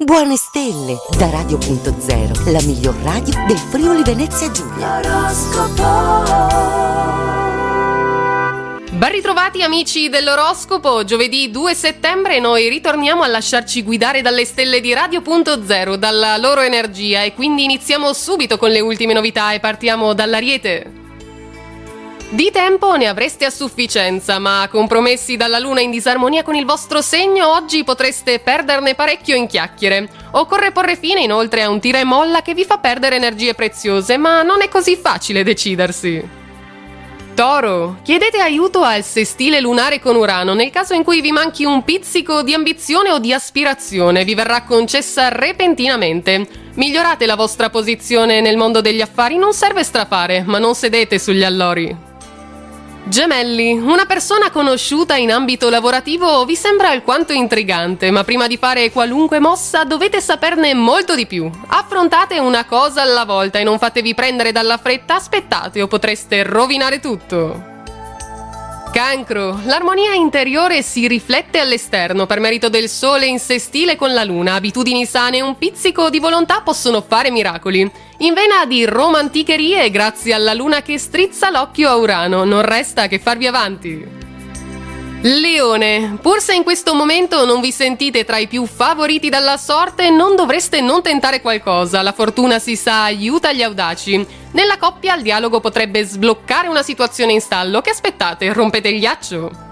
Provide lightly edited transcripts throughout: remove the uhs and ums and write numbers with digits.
Buone stelle da Radio.0, la miglior radio del Friuli Venezia Giulia. Ben ritrovati amici dell'oroscopo, giovedì 2 settembre noi ritorniamo a lasciarci guidare dalle stelle di Radio.0, dalla loro energia, e quindi iniziamo subito con le ultime novità e partiamo dall'Ariete. Di tempo ne avreste a sufficienza, ma compromessi dalla luna in disarmonia con il vostro segno, oggi potreste perderne parecchio in chiacchiere. Occorre porre fine inoltre a un tira e molla che vi fa perdere energie preziose, ma non è così facile decidersi. Toro, chiedete aiuto al sestile lunare con Urano nel caso in cui vi manchi un pizzico di ambizione o di aspirazione, vi verrà concessa repentinamente. Migliorate la vostra posizione nel mondo degli affari, non serve strafare, ma non sedete sugli allori. Gemelli, una persona conosciuta in ambito lavorativo vi sembra alquanto intrigante, ma prima di fare qualunque mossa dovete saperne molto di più. Affrontate una cosa alla volta e non fatevi prendere dalla fretta, aspettate o potreste rovinare tutto. Cancro, l'armonia interiore si riflette all'esterno per merito del sole in sestile con la luna. Abitudini sane e un pizzico di volontà possono fare miracoli. In vena di romanticherie, grazie alla luna che strizza l'occhio a Urano, non resta che farvi avanti. Leone, pur se in questo momento non vi sentite tra i più favoriti dalla sorte, non dovreste non tentare qualcosa. La fortuna, si sa, aiuta gli audaci. Nella coppia il dialogo potrebbe sbloccare una situazione in stallo. Che aspettate? Rompete il ghiaccio?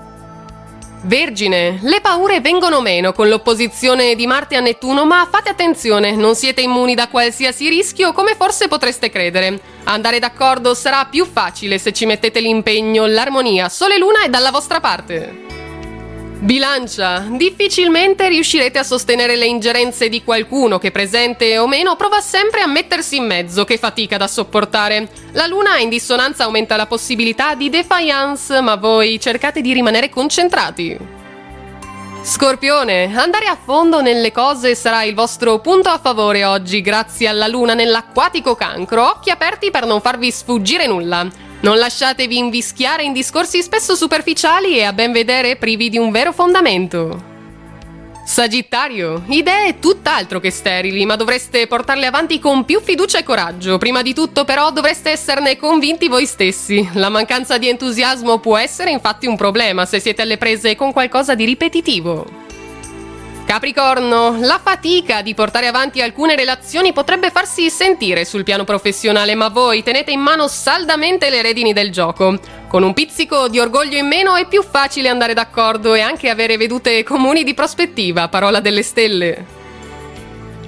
Vergine, le paure vengono meno con l'opposizione di Marte a Nettuno, ma fate attenzione, non siete immuni da qualsiasi rischio come forse potreste credere. Andare d'accordo sarà più facile se ci mettete l'impegno, l'armonia, Sole e Luna è dalla vostra parte. Bilancia, difficilmente riuscirete a sostenere le ingerenze di qualcuno che, presente o meno, prova sempre a mettersi in mezzo, che fatica da sopportare. La luna in dissonanza aumenta la possibilità di defiance, ma voi cercate di rimanere concentrati. Scorpione, andare a fondo nelle cose sarà il vostro punto a favore oggi, grazie alla luna nell'acquatico Cancro. Occhi aperti per non farvi sfuggire nulla. Non lasciatevi invischiare in discorsi spesso superficiali e a ben vedere privi di un vero fondamento. Sagittario, idee tutt'altro che sterili, ma dovreste portarle avanti con più fiducia e coraggio. Prima di tutto, però, dovreste esserne convinti voi stessi. La mancanza di entusiasmo può essere infatti un problema se siete alle prese con qualcosa di ripetitivo. Capricorno, la fatica di portare avanti alcune relazioni potrebbe farsi sentire sul piano professionale, ma voi tenete in mano saldamente le redini del gioco. Con un pizzico di orgoglio in meno è più facile andare d'accordo e anche avere vedute comuni di prospettiva, parola delle stelle.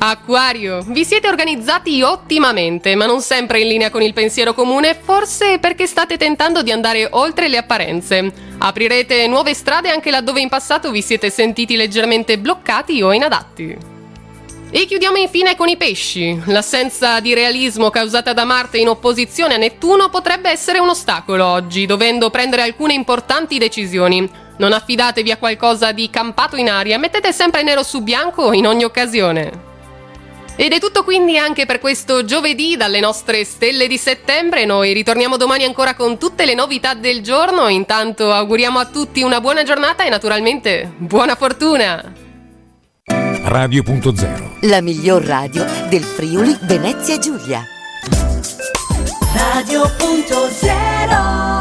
Acquario, vi siete organizzati ottimamente, ma non sempre in linea con il pensiero comune, forse perché state tentando di andare oltre le apparenze. Aprirete nuove strade anche laddove in passato vi siete sentiti leggermente bloccati o inadatti. E chiudiamo infine con i pesci. L'assenza di realismo causata da Marte in opposizione a Nettuno potrebbe essere un ostacolo oggi, dovendo prendere alcune importanti decisioni. Non affidatevi a qualcosa di campato in aria, mettete sempre nero su bianco in ogni occasione. Ed è tutto quindi anche per questo giovedì dalle nostre stelle di settembre. Noi ritorniamo domani ancora con tutte le novità del giorno. Intanto auguriamo a tutti una buona giornata e naturalmente buona fortuna! Radio.0, la miglior radio del Friuli Venezia Giulia. Radio.0